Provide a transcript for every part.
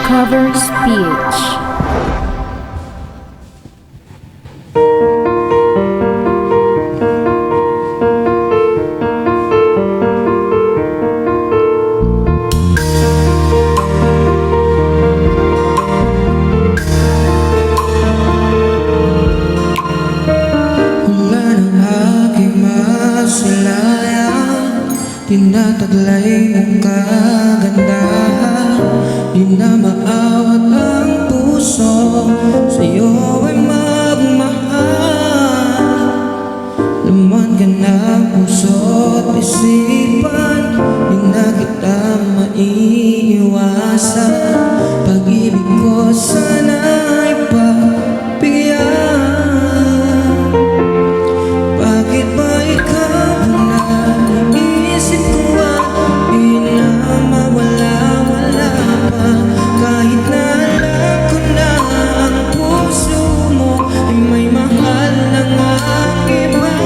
Covers PH. Tinataglay mong kagandahan, di na maawat ang puso, sa'yo ay magmahal. Laman ka ng puso't isipan, di na kita maiiwasan. Pag-ibig ko sana'y pagbigyan. Bakit ba ikaw na isip ko di na mawala-wala pa? Kahit na alam ko na ang puso mo ay may mahal ng iba.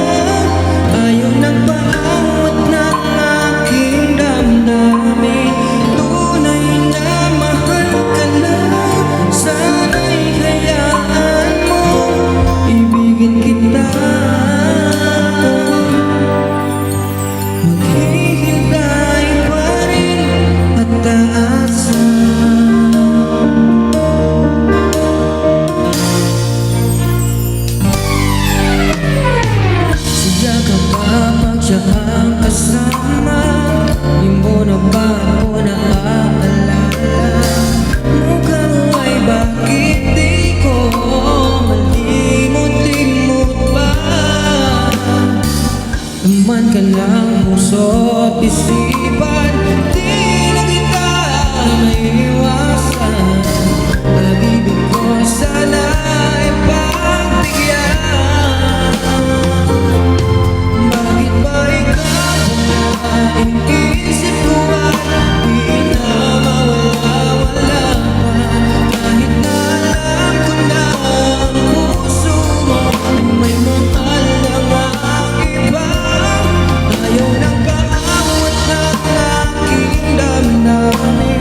Ayaw nang paawat ng aking damdamin. Tunay na mahal ka na, sana'y hayaan mo ibigin kita. Maghihintay pa rin at aasa. Siya ka ba pag siya ang kasama? Di mo na ba ako naaalala? Mukha ay bakit di ko malimot-limot ba? Laman ka ng puso't isipan, di na kita maiiwasan. Pag-ibig ko sana'y pagbigyan. Bakit ba ikaw na inisip ko di na mawala-wala pa? Kahit na alam ko na ang puso mo ay may mahal ng iba. Ayaw nang paawat ng aking damdamin.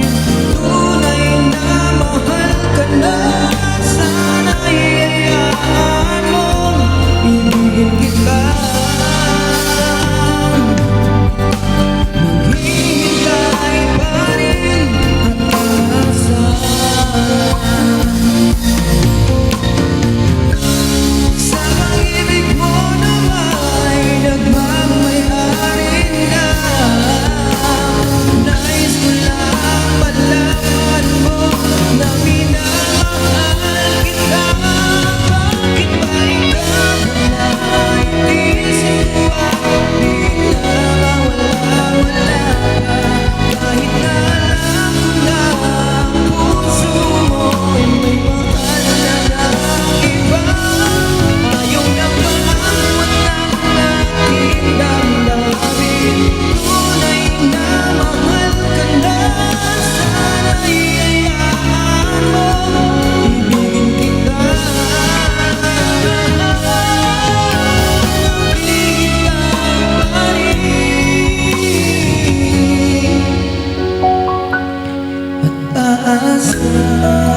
Tunay na mahal ka na, sana'y hayaan mong ibigin kita. Maghihintay pa rin at aasa. Sa pag-ibig mo nawa'y nagmamay-ari na. Nais ko lang malaman mo na minamahal kita. Bakit ba ikaw na inisip ko di na mawala-wala pa? Kahit na alam ko na ang puso mo ay may mahal na iba. Ayaw na paawat ng aking damdamin. Tunay na mahal ka na, sana'y hayaan mo ibigin kita. Maghihintay pa rin at aasa.